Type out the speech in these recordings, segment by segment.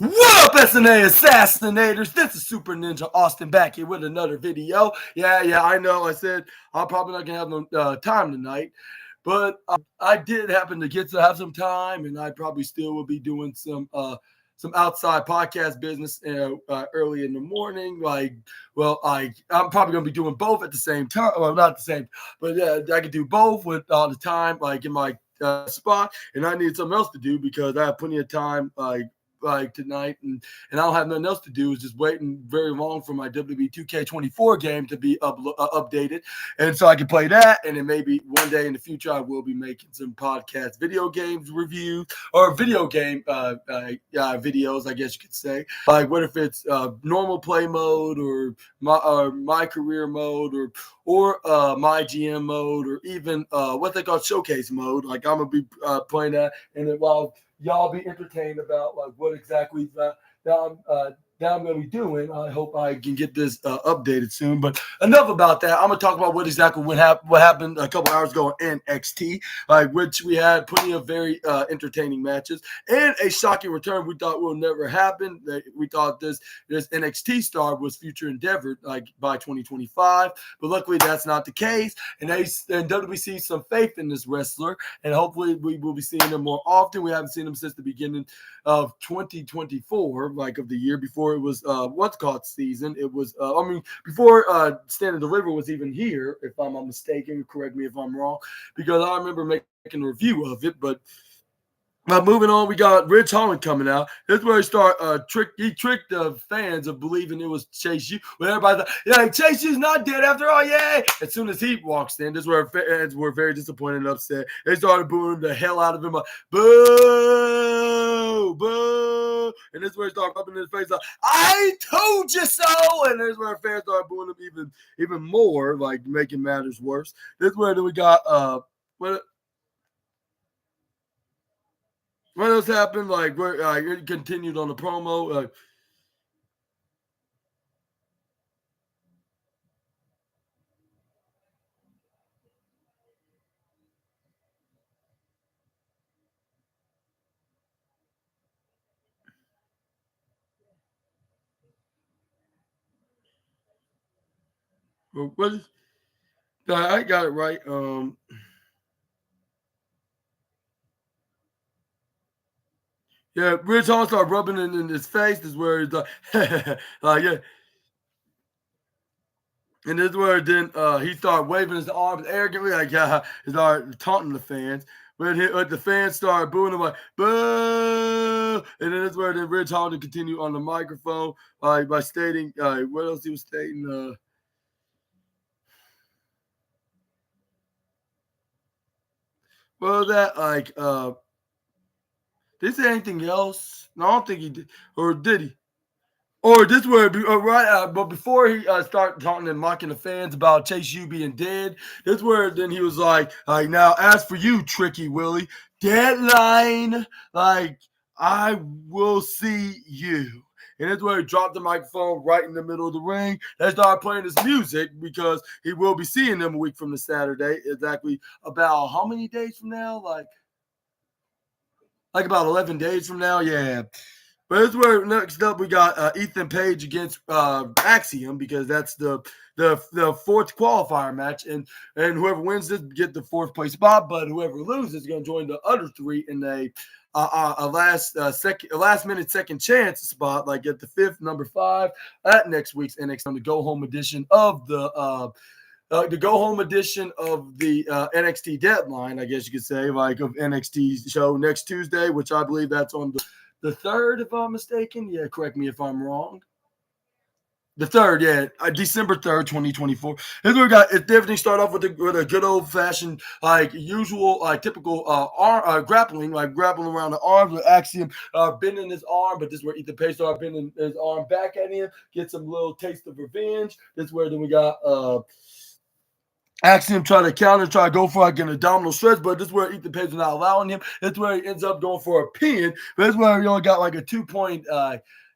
What up, SNA Assassinators? This is Super Ninja Austin back here with another video. Yeah, I know. I said I'm probably not going to have no time tonight, but I did happen to get to have some time, and I probably still will be doing some outside podcast business early in the morning. I'm probably going to be doing both at the same time. Well, not the same, but yeah, I could do both with all the time, like in my spot, and I need something else to do because I have plenty of time, like tonight, and I don't have nothing else to do. Is just waiting very long for my WWE 2K24 game to be updated, and so I can play that. And then maybe one day in the future, I will be making some podcast video games reviews or video game videos, I guess you could say. Like what if it's normal play mode or my career mode or my GM mode or even what they call showcase mode. Like I'm gonna be playing that, and then while y'all be entertained about like what exactly that I'm going to be doing. I hope I can get this updated soon. But enough about that. I'm going to talk about what happened a couple hours ago on NXT, which we had plenty of very entertaining matches and a shocking return we thought will never happen. We thought this NXT star was future endeavored by 2025, but luckily that's not the case. And WWE sees some faith in this wrestler, and hopefully we will be seeing him more often. We haven't seen him since the beginning of 2024, of the year before it was what's called season. It was before Stand and Deliver was even here, if I'm not mistaken. Correct me if I'm wrong, because I remember making a review of it. But moving on, we got Ridge Holland coming out. This is where he tricked the fans of believing it was Chase U. When everybody thought, Chase U's not dead after all, yay! As soon as he walks in, this is where fans were very disappointed and upset. They started booing the hell out of him. Boo! Boo! And this is where he started rubbing his face like, I told you so! And this is where fans started booing him even more, making matters worse. This is where then we got what else happened? It continued on the promo. I got it right. Yeah, Rich Holland started rubbing it in his face. This is where he's yeah. And this is where then he started waving his arms arrogantly, he started taunting the fans. But the fans started booing him boo! And then this is where then Rich Holland continued on the microphone by stating, what else he was stating? Did he say anything else? No, I don't think he did. Or did he? Or this word, but before he started talking and mocking the fans about Chase U being dead, this word, then he was like, now as for you, Tricky Willie, deadline, I will see you. And that's where he dropped the microphone right in the middle of the ring. They started playing his music because he will be seeing them a week from the Saturday. Exactly about how many days from now? Like about 11 days from now, yeah. But that's where next up we got Ethan Page against Axiom, because that's the fourth qualifier match, and whoever wins this get the fourth place spot. But whoever loses is going to join the other three in a last minute second chance spot, like at the fifth, number 5 at next week's NXT, the go home edition of the NXT deadline, I guess you could say, of NXT show next Tuesday, which I believe that's on the 3rd, if I'm mistaken. Yeah, correct me if I'm wrong. The 3rd, yeah, December 3rd, 2024. Here's what we got. Everything started off with a good old-fashioned, typical grappling, grappling around the arms with Axiom bending his arm. But this is where Ethan Page started bending his arm back at him, get some little taste of revenge. This is where then we got Axiom try to counter, try to go for an abdominal stretch, but this is where Ethan Page is not allowing him. That's where he ends up going for a pin. But that's where he only got a 2-point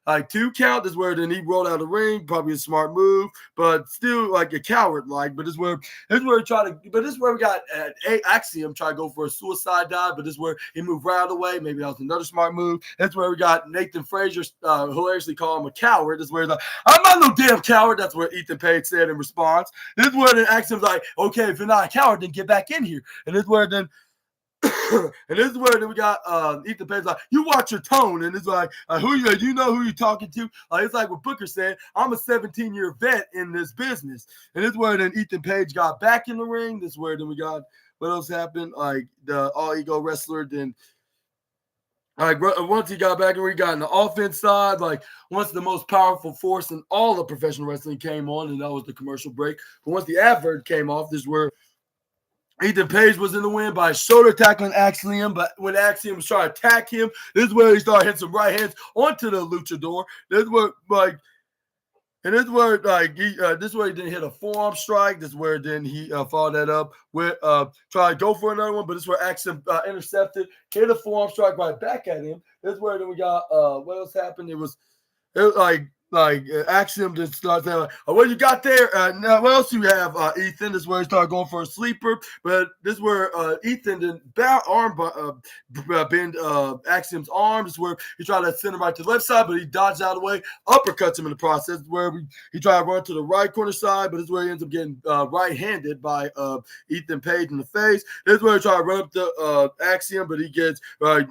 like 2 count. This is where then he rolled out of the ring, probably a smart move, but still like a coward like. But this is where he tried to. But this is where we got Axiom try to go for a suicide dive, but this is where he moved right out of the way. Maybe that was another smart move. That's where we got Nathan Frazier hilariously call him a coward. This is where he's like, I'm not no damn coward. That's what Ethan Page said in response. This is where then Axiom's like, okay, if you're not a coward, then get back in here. And this is where then and this is where then we got Ethan Page like, you watch your tone, and it's like, you know who you're talking to? It's like what Booker said, I'm a 17-year vet in this business. And this is where then Ethan Page got back in the ring. This is where then we got what else happened? Like the all ego wrestler then. Like once he got back and we got in the offense side, like once the most powerful force in all of professional wrestling came on, and that was the commercial break. But once the advert came off, this is where Ethan Page was in the win by shoulder tackling Axiom, but when Axiom was trying to attack him, this is where he started hitting some right hands onto the luchador. This is where this is where he didn't hit a forearm strike. This is where then he followed that up with trying to go for another one, but this is where Axiom intercepted, hit a forearm strike right back at him. This is where then we got what else happened? It was like Axiom just starts saying, like, oh, what you got there? Now, what else do you have, Ethan? This is where he started going for a sleeper, but this is where Ethan didn't bend Axiom's arm. This is where he tried to send him right to the left side, but he dodged out of the way, uppercuts him in the process. Where he tried to run to the right corner side, but this is where he ends up getting right-handed by Ethan Page in the face. This is where he tried to run up the Axiom, but he gets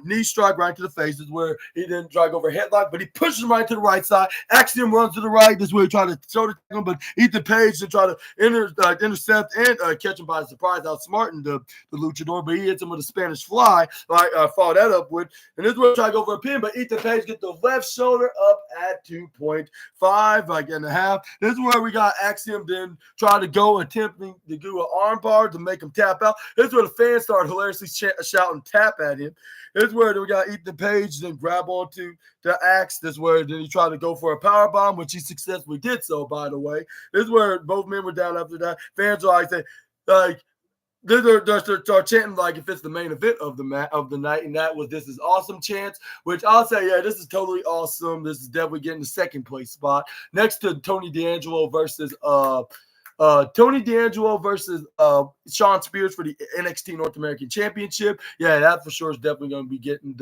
knee strike right to the face. This is where he didn't try to go for a headlock, but he pushes him right to the right side. Axiom runs to the right. This is where he tried to shoulder tackle him, but Ethan Page to try to intercept and catch him by surprise, outsmarting the luchador, but he hits him with a Spanish fly, follow that up with, and this is where he tried to go for a pin, but Ethan Page get the left shoulder up at 2.5, like and a half. This is where we got Axiom then try to go attempting to do an arm bar to make him tap out. This is where the fans started hilariously shouting tap at him. This is where we got Ethan Page then grab onto the axe. This is where then he tried to go for a power bomb, which he successfully did so, by the way. This is where both men were down after that. Fans are like they're chanting like if it's the main event of the night, and that was "This is awesome" chants, which I'll say, yeah, this is totally awesome. This is definitely getting the second place spot next to Tony D'Angelo versus Shawn Spears for the NXT North American Championship. Yeah, that for sure is definitely going to be getting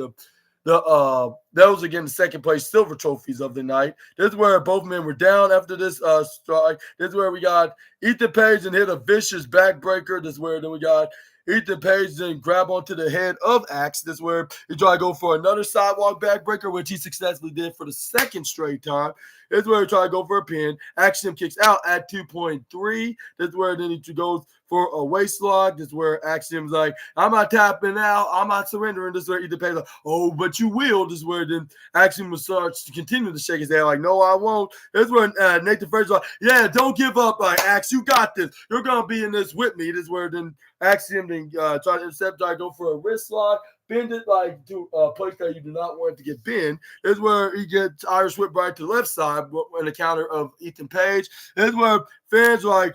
those again the second place silver trophies of the night. This is where both men were down after this strike. This is where we got Ethan Page and hit a vicious backbreaker. This is where then we got Ethan Page then grab onto the head of Axe. This is where he tried to go for another sidewalk backbreaker, which he successfully did for the second straight time. This is where he tried to go for a pin. Axiom kicks out at 2.3. This is where then he goes for a waist lock. This is where Axiom's like, I'm not tapping out. I'm not surrendering. This is where Ethan Page like, oh, but you will. This is where then Axiom starts to continue to shake his head like, no, I won't. This is where Nathan Frazier like, yeah, don't give up, Axe. You got this. You're going to be in this with me. This is where then Axiom then try to intercept, try to go for a wrist lock, bend it like to a place that you do not want it to get bent. This is where he gets Irish whip right to the left side in the counter of Ethan Page. This is where fans are like,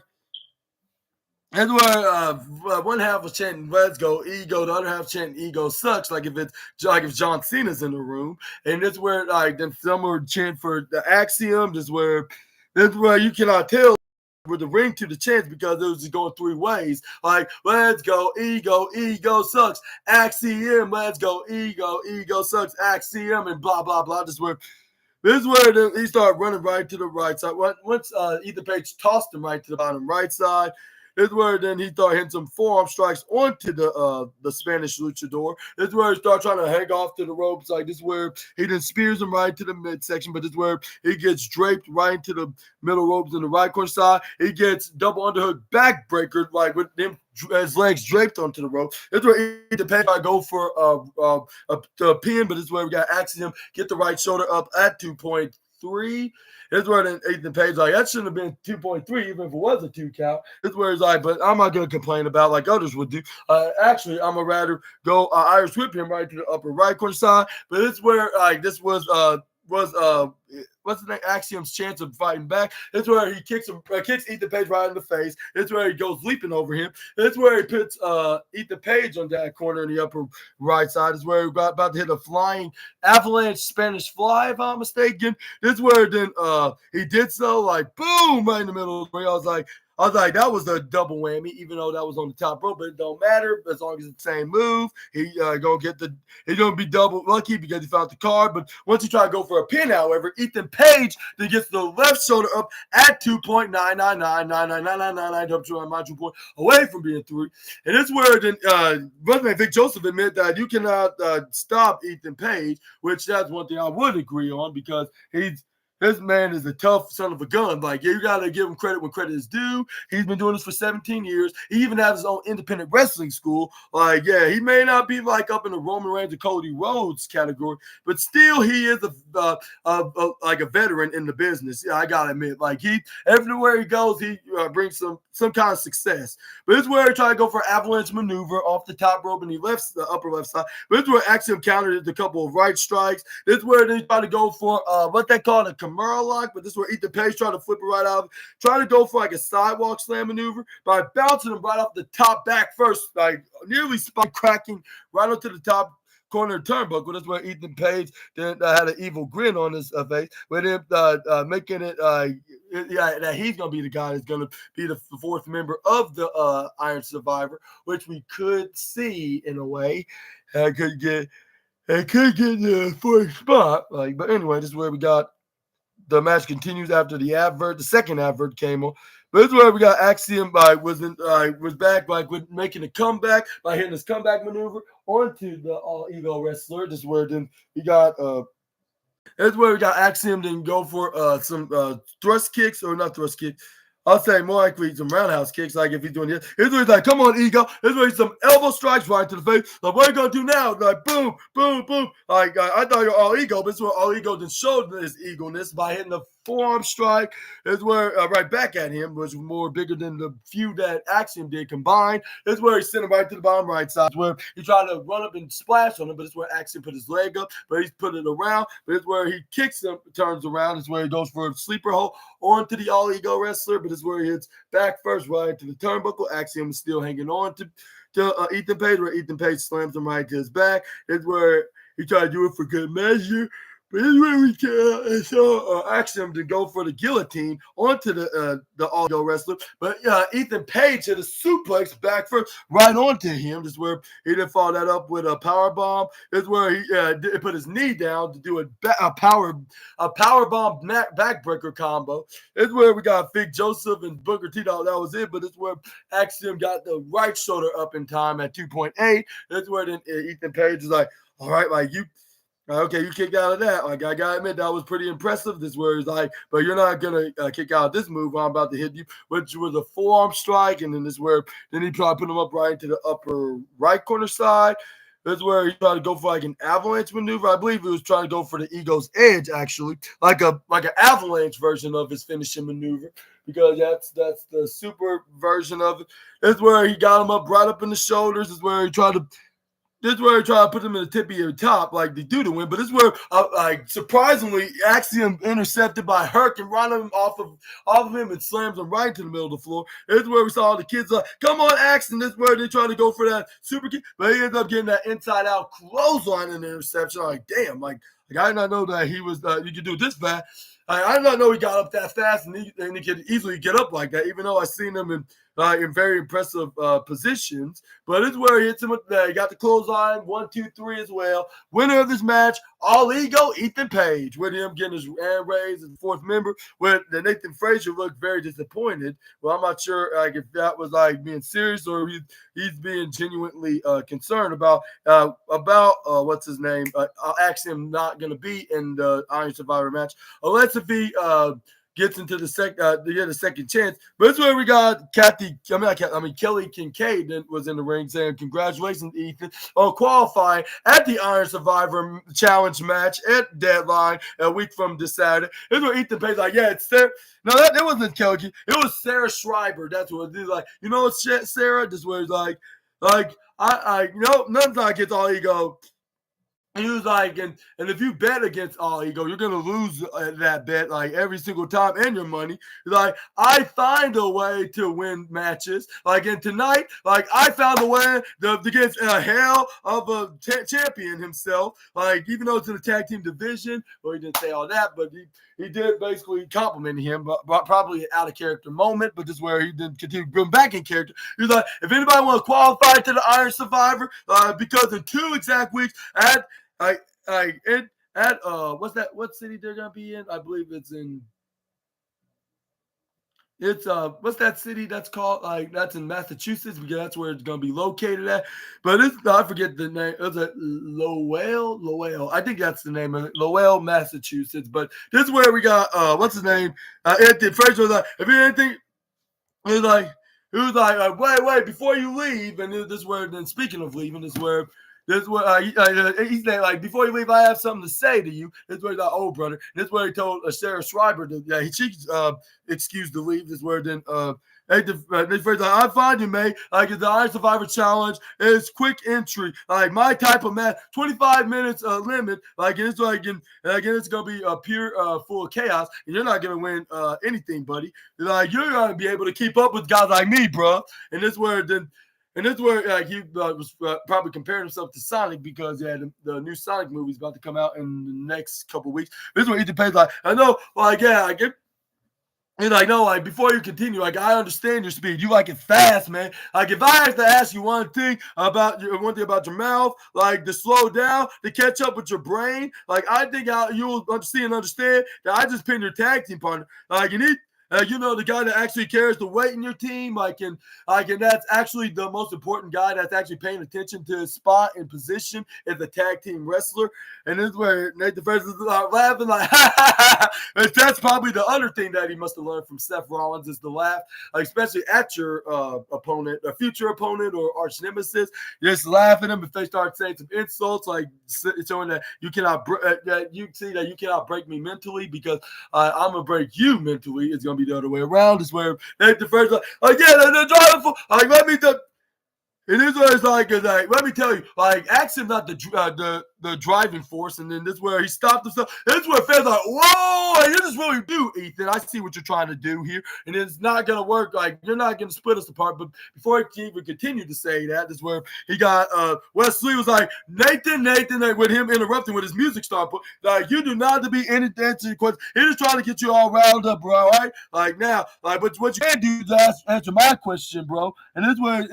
that's where one half was chanting "Let's go ego," the other half chanting "Ego sucks." Like if John Cena's in the room, and this where then some were chanting for the Axiom. This is where you cannot tell with the ring to the chants because it was just going three ways. Like, let's go ego sucks. Axiom, let's go ego sucks. Axiom, and blah blah blah. This is where he started running right to the right side. Once Ethan Page tossed him right to the bottom right side. This is where then he started hitting some forearm strikes onto the Spanish luchador. This is where he started trying to hang off to the ropes. Like this is where he then spears him right to the midsection, but this is where he gets draped right into the middle ropes in the right corner side. He gets double underhook backbreaker, like with him his legs draped onto the rope. This is where Ethan Page I go for a pin, but this is where we got Axiom get the right shoulder up at 2.3. This is where then Ethan Page like, that shouldn't have been 2.3, even if it was a 2 count. This is where he's like, but I'm not going to complain about like others would do. Actually, I'm going to rather go Irish whip him right to the upper right corner side. But this is where this was what's the name? Axiom's chance of fighting back. It's where he kicks Ethan Page right in the face. It's where he goes leaping over him. It's where he puts Ethan Page on that corner in the upper right side. It's where he's about to hit a flying avalanche Spanish fly, if I'm not mistaken. This is where then he did so, like boom, right in the middle of the ring. I was like, that was a double whammy, even though that was on the top rope, but it don't matter as long as it's the same move. He's gonna be double lucky because he found the card. But once you try to go for a pin, however, Ethan Page then gets the left shoulder up at 2.999999999 point away from being 3. And it's where then Vic Joseph admit that you cannot stop Ethan Page, which that's one thing I would agree on because this man is a tough son of a gun. Like, you got to give him credit when credit is due. He's been doing this for 17 years. He even has his own independent wrestling school. Like, yeah, he may not be like up in the Roman Reigns or Cody Rhodes category, but still he is like a veteran in the business. Yeah, I got to admit. Like, everywhere he goes, he brings some kind of success. But it's where he tried to go for avalanche maneuver off the top rope and he left the upper left side. But it's where Axiom countered a couple of right strikes. This is where they try to go for what they call a Kimura lock, but this is where Ethan Page tried to flip it right out. Trying to go for like a sidewalk slam maneuver by bouncing him right off the top back first, like nearly spine cracking right onto the top corner of the turnbuckle. That's where Ethan Page then had an evil grin on his face, with him making it that he's going to be the guy that's going to be the fourth member of the Iron Survivor, which we could see in a way. Could get the fourth spot. Like, but anyway, this is where we got. The match continues after the second advert came on. But this is where we got Axiom was back with making a comeback by hitting his comeback maneuver onto the All Ego wrestler. This is where then we got that's where we got Axiom then go for some thrust kicks, or not thrust kicks. I'll say more likely some roundhouse kicks, like if he's doing this. Here's where he's like, come on, Ego. Here's where he's some elbow strikes right to the face. Like, what are you going to do now? Like, boom, boom, boom. Like, I thought you're all ego, but this is where all ego then showed his egoness by hitting the forearm strike. Is where right back at him was more bigger than the few that Axiom did combined. This is where he sent him right to the bottom right side. Where he tried to run up and splash on him, but it's where Axiom put his leg up, but he's put it around. But it's where he kicks him, turns around. It's where he goes for a sleeper hold onto the all ego wrestler, but it's where he hits back first right into the turnbuckle. Axiom is still hanging on to Ethan Page, where Ethan Page slams him right to his back. It's where he tried to do it for good measure. But this is where we saw Axiom to go for the guillotine onto the all-ego wrestler. But Ethan Page hit a suplex back first right onto him. This is where he didn't follow that up with a power bomb. This is where he put his knee down to do a power bomb backbreaker combo. This is where we got Vic Joseph and Booker T. That was it. But this is where Axiom got the right shoulder up in time at 2.8. This is where then Ethan Page is like, all right, like you. Okay, you kicked out of that. Like, I gotta admit, that was pretty impressive. This where he's like, but you're not gonna kick out this move. I'm about to hit you, which was a forearm strike, and then this where then he tried to put him up right into the upper right corner side. This is where he tried to go for like an avalanche maneuver. I believe he was trying to go for the ego's edge, actually, like an avalanche version of his finishing maneuver, because that's the super version of it. This is where he got him up right up in the shoulders. This is where he tried to. This is where he tried to put him in the tip of your top, like they do to win. But this is where, surprisingly, Axiom intercepted by Herc and ran him off of him and slams him right to the middle of the floor. This is where we saw the kids like, come on, Axiom. This is where they tried to go for that super kick, but he ended up getting that inside-out clothesline in the interception. Like, damn, like I did not know that he was you could do this fast. I did not know he got up that fast and he could easily get up like that, even though I seen him in very impressive positions. But it's where he hits him with he got the clothesline, 1, 2, 3 as well. Winner of this match, all ego, Ethan Page, with him getting his hand raised as the fourth member. With the Nathan Frazier looked very disappointed. Well, I'm not sure if that was being serious or he's being genuinely concerned about what's his name, Axiom not going to be in the Iron Survivor match, unless if he gets into the second chance. But it's where we got Kelly Kincaid that was in the ring saying, congratulations, Ethan, on qualifying at the Iron Survivor Challenge match at Deadline a week from this Saturday. It's where Ethan Page like, yeah, it's Sarah. No, that wasn't Kelly. It was Sarah Schreiber. That's what it is. Like, you know what, Sarah? This where it's like, I nothing's like it's all ego. he was like, and if you bet against All Ego, you're gonna lose that bet like every single time and your money. He's like, I find a way to win matches. Like, and tonight, like I found a way against a hell of a champion himself. Like, even though it's in the tag team division, well, he didn't say all that, but he did basically compliment him, but probably an out of character moment. But this is where he didn't continue going back in character. He's like, if anybody wants to qualify to the Iron Survivor, because in 2 exact weeks what's that? What city they're gonna be in? I believe it's what's that city that's called? Like that's in Massachusetts because that's where it's gonna be located at. But I forget the name. It was Lowell. I think that's the name of it. Lowell, Massachusetts. But this is where we got what's his name? Anthony Fraser was like, if anything, it was like, wait, before you leave, and this is where then speaking of leaving, this is where he said, like, before you leave, I have something to say to you. This is where he's like, oh, brother. This is where he told Sarah Schreiber that she excused to leave. This is where then I find you, mate. Like, the Iron Survivor Challenge is quick entry. Like, my type of match, 25 minutes limit. Like, it's like, and again, it's going to be pure full of chaos, and you're not going to win anything, buddy. Like, you're going to be able to keep up with guys like me, bro. And this is where then. And this is where he was probably comparing himself to Sonic because the new Sonic movie is about to come out in the next couple of weeks. This is where Ethan Payne's like, I know, like, yeah, I get. He's like, no, like, before you continue, like, I understand your speed. You like it fast, man. Like, if I have to ask you one thing about your mouth, like, to slow down, to catch up with your brain, like, I think you'll see and understand that I just pinned your tag team partner. Like, you need. The guy that actually carries the weight in your team, and that's actually the most important guy that's actually paying attention to his spot and position as the tag team wrestler. And this is where Nathan Fraser is laughing like, that's probably the other thing that he must have learned from Seth Rollins is to laugh, especially at your opponent, a future opponent or arch nemesis. Just laugh at him if they start saying some insults, like showing that you cannot, you see that you cannot break me mentally because I'm gonna break you mentally. It's gonna be the other way around. Is where Nathan Fraser like, yeah, they're driving for let me. It is what it's like. Let me tell you, ask him not the driving force, and then this is where he stopped himself. This is where fans like, whoa, you just really do, Ethan. I see what you're trying to do here, and it's not gonna work. Like, you're not gonna split us apart. But before he can even continue to say that, this is where he got Wesley was like, Nathan, with him interrupting with his music start. Like, you do not to be any answering questions. He's just trying to get you all riled up, bro. All right? Like now, but what you can do is answer my question, bro. And this is where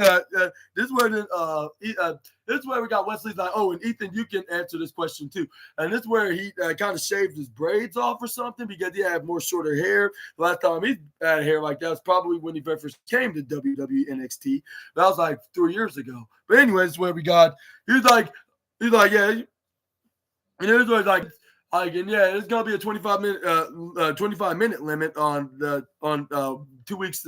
this is where we got Wesley's like, oh, and Ethan, you can answer this question too. And this is where he kind of shaved his braids off or something because he had more shorter hair. The last time he had hair like that was probably when he very first came to WWE NXT. That was like 3 years ago. But anyways, where we got, he's like, yeah. And here's where he's like, and yeah, it's gonna be a 25-minute limit on 2 weeks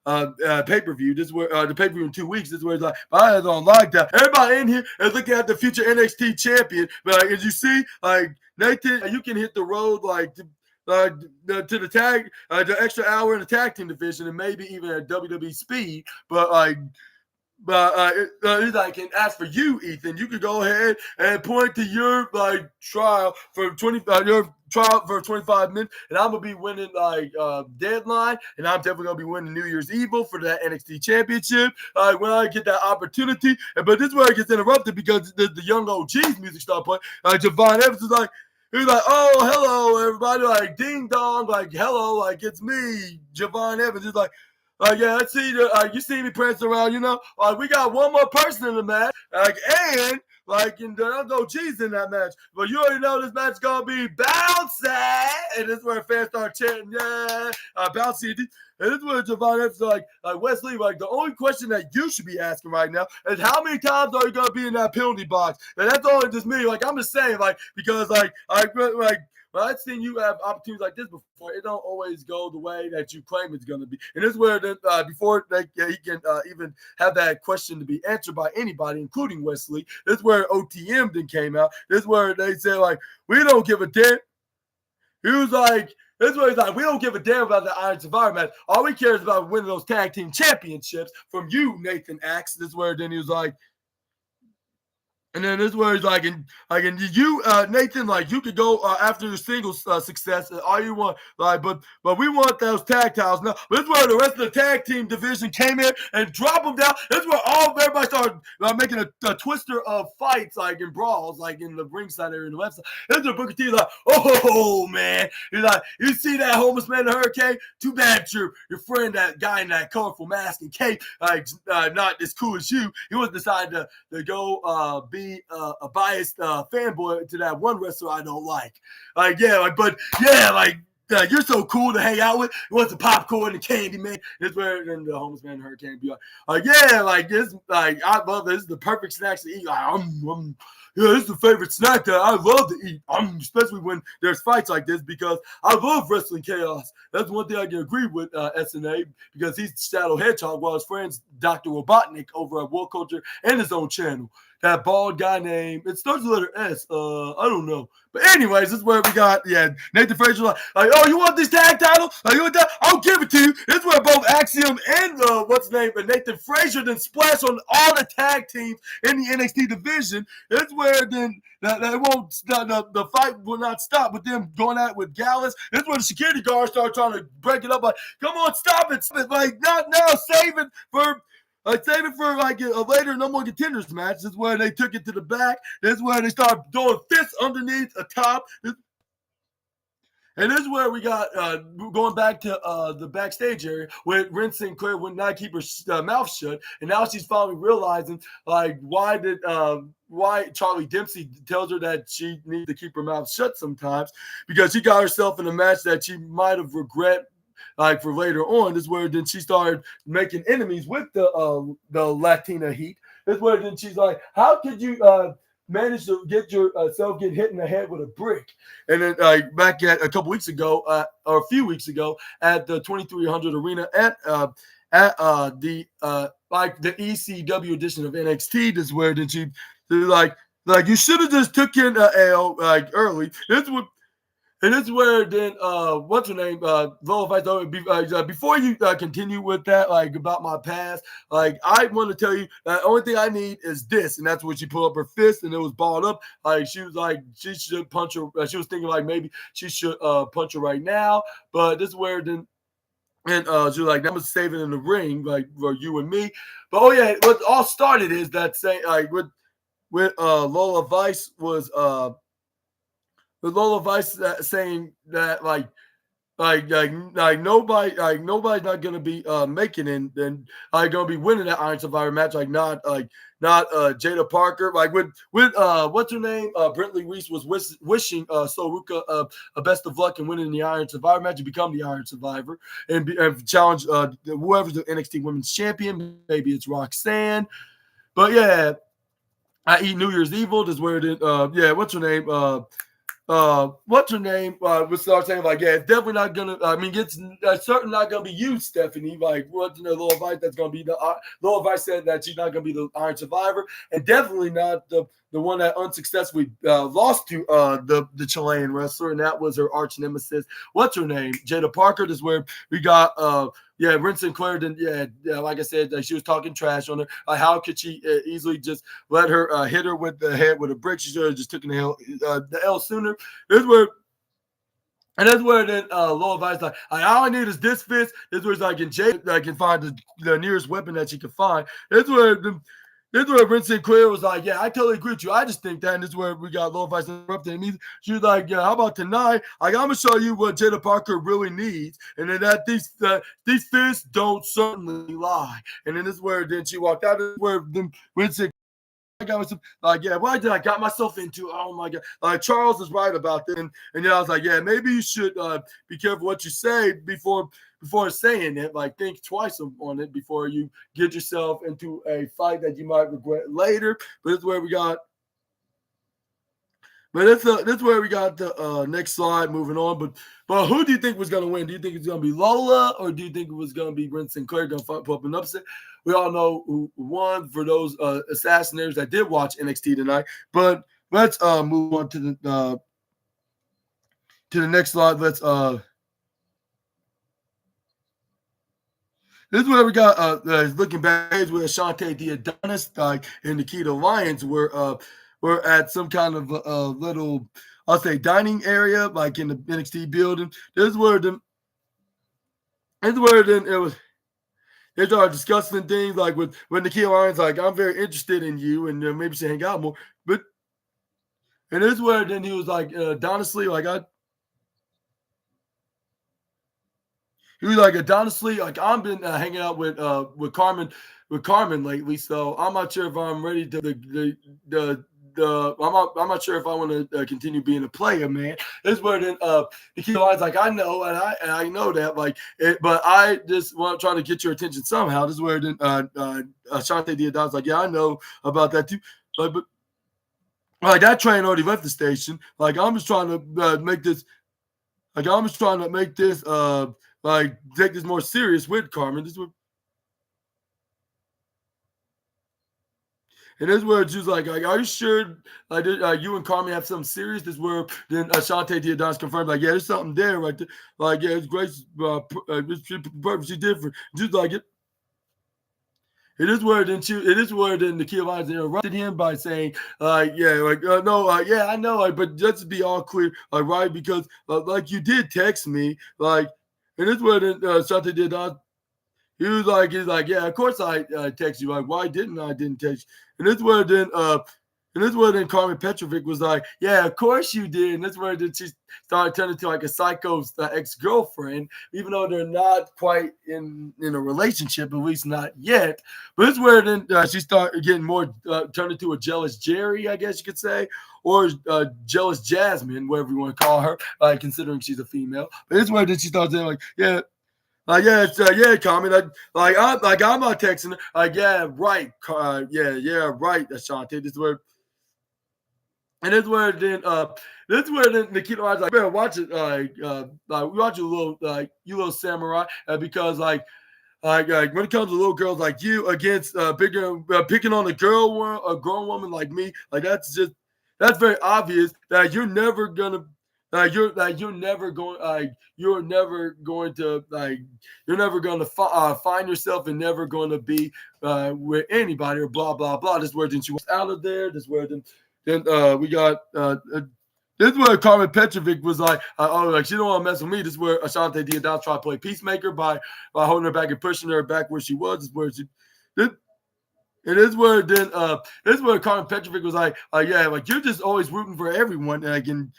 pay-per-view. This is where the pay-per-view in 2 weeks. This is where it's like, I don't like that. Everybody in here is looking at the future NXT champion. But as you see, Nathan, you can hit the road to the tag, the extra hour in the tag team division, and maybe even at WWE speed. But he's like, and as for you, Ethan, you could go ahead and point to your trial for 25 minutes, and I'm gonna be winning deadline, and I'm definitely gonna be winning New Year's Evil for that NXT championship. When I get that opportunity, but this is where it gets interrupted because the young OG's music started playing. Javon Evans is like. He's like, oh, hello, everybody. Like, ding dong. Like, hello. Like, it's me, Javon Evans. He's like, yeah, I see you see me prancing around, we got one more person in the match, and there's no cheese in that match, but you already know this match is gonna be bouncy, and this is where fans start chanting, yeah, bouncy. And this is where Javon Evans is like Wesley, the only question that you should be asking right now is how many times are you gonna be in that penalty box? And that's only just me. I'm just saying, because when I've seen you have opportunities like this before, it don't always go the way that you claim it's going to be. And this is where before he can even have that question to be answered by anybody, including Wesley, this is where OTM then came out. This is where they said, we don't give a damn. He was like, this is where he's like, we don't give a damn about the Iron Survivor match. All we care is about winning those tag team championships from you, Nathan Axe. This is where then he was like, And then this is where he's and you, Nathan, like you could go after the singles success all you want, like, but we want those tag titles now. This is where the rest of the tag team division came in and dropped them down. This is where everybody started making a twister of fights, like in brawls, like in the ringside area and the website. This is where Booker T like, oh man, he's like, you see that homeless man in the hurricane? Too bad your friend, that guy in that colorful mask and cape, not as cool as you. He was decided to go be a biased fanboy to that one wrestler I don't like. You're so cool to hang out with. You want the popcorn and candy, man. This where then the homeless man and hurricane be I love this. This is the perfect snacks to eat. Yeah, this is the favorite snack that I love to eat. Especially when there's fights like this because I love wrestling chaos. That's one thing I can agree with SNA because he's Shadow Hedgehog while his friend's Dr. Robotnik over at World Culture and his own channel. That bald guy named, it starts with the letter S. I don't know. But anyways, this is where we got, Nathan Frazier like, oh, you want this tag title? You want that? I'll give it to you. This is where both Axiom and Nathan Frazier then splash on all the tag teams in the NXT division. This is where then the fight will not stop with them going at it with Gallus. This is where the security guards start trying to break it up. Like, come on, stop it. Like, not now, save it for a later No More Contenders match. This is where they took it to the back. This is where they started throwing fists underneath, atop. And this is where we got going back to the backstage area where Ren Sinclair would not keep her mouth shut, and now she's finally realizing why Charlie Dempsey tells her that she needs to keep her mouth shut sometimes because she got herself in a match that she might have regret. Like for later on, this is where then she started making enemies with the Latina heat. This is where then she's like, "How could you manage to get yourself get hit in the head with a brick?" And then back at a couple weeks ago, or a few weeks ago, at the 2300 arena at the ECW edition of NXT, this is where then she's like you should have just took in L early. And this is where then what's her name? Lola Vice. Before you continue with that, about my past, I want to tell you the only thing I need is this, and that's when she put up her fist and it was balled up. She was like she should punch her. She was thinking maybe she should punch her right now, but this is where then. And she was like, I'm gonna save it in the ring, for you and me. But what all started is that with Lola Vice was with Lola Vice saying that nobody's not gonna be making it and gonna be winning that Iron Survivor match, not Jada Parker, with what's her name, Brentley Reese was wishing Soruka a best of luck in winning the Iron Survivor match to become the Iron Survivor and challenge whoever's the NXT Women's Champion. Maybe it's Roxanne, but I eat New Year's Evil. This is where it what's her name? Would start saying it's definitely not gonna. It's certainly not gonna be you, Stephanie. Lola Vice, that's gonna be the Lola Vice said that she's not gonna be the Iron Survivor, and definitely not the one that unsuccessfully lost to the Chilean wrestler, and that was her arch nemesis. What's her name? Jada Parker. This is where we got Ren Sinclair. Then like I said, she was talking trash on her. How could she easily just let her hit her with the head with a brick? She should have just taken the L sooner. This is where. And that's where then Lola Vice all I need is this fist. This is where I can find the nearest weapon that she can find. This is where Ren Sinclair was I totally agree with you. I just think that, and this is where we got Lola Vice interrupting me. She was like, how about tonight? I'm gonna show you what Jada Parker really needs, and then that these fists don't certainly lie. And then this is where then she walked out. This is where then Ren Sinclair. I got myself why did I got myself into? Oh my God! Charles is right about this, and I was like, maybe you should be careful what you say before saying it. Think twice on it before you get yourself into a fight that you might regret later. But this is where we got. But this is where we got the next slide. Moving on, but who do you think was going to win? Do you think it's going to be Lola, or do you think it was going to be Ren Sinclair going to put up an upset? We all know who won for those assassinators that did watch NXT tonight. But let's move on to the next slide. Let's this is where we got looking back with Ashante the Adonis and Nikita Lyons were were at some kind of a little, I'll say, dining area, like in the NXT building. This is where then it was. They started discussing things like with when Nikhil Lyons like, I'm very interested in you, and maybe she hang out more. But and this is where then he was like, honestly, like he was like, honestly, like I've been hanging out with Carmen lately, so I'm not sure if I'm ready to I'm not sure if I want to continue being a player, man. This is where then Nikhil Lyons like, I know, and I know that, like, but I just want trying to get your attention somehow. This is where then Shante Diodon's like, yeah, I know about that too, like, but like that train already left the station. Like I'm just trying to make this. Like I'm just trying to make this like take this more serious with Carmen. This is what, and this is where she was like, are you sure like you and Carmen have something serious? This is where then Shante Diodon's confirmed, like, yeah, there's something there right there. Like, yeah, it's great. She's different. Just like it. It is where then Nikhil Lyons interrupted him by saying, yeah, like, no, yeah, I know, like, but just to be all clear, like, right, because like you did text me, like, and this where then Shante Diodon, he's like, yeah, of course I text you, like, why didn't I didn't text you? And this where then Carmen Petrovic was like, yeah, of course you did. And this where then she started turning to like a psycho's ex-girlfriend, even though they're not quite in a relationship, at least not yet. But it's where then she started getting more turned into a jealous Jerry, I guess you could say, or jealous Jasmine, whatever you want to call her, considering she's a female. But it's where then she started saying like, yeah. Yeah, it's, yeah, Carmen. I'm not texting her. Yeah, right. Yeah, right, Ashante. This is where, and this is where then Nikita was like, better watch it. We watch a little, you little samurai, because when it comes to little girls like you against picking on a grown woman like me, like that's very obvious that you're never gonna. You're never going to find yourself and never going to be with anybody or blah blah blah. This word then she was out of there. This word then we got this is where Carmen Petrovic was like, oh, like she don't want to mess with me. This is where Ashante Diodon tried to play peacemaker by holding her back and pushing her back where she was. This is where she. It is where then this is where Carmen Petrovic was like, yeah, like you're just always rooting for everyone, and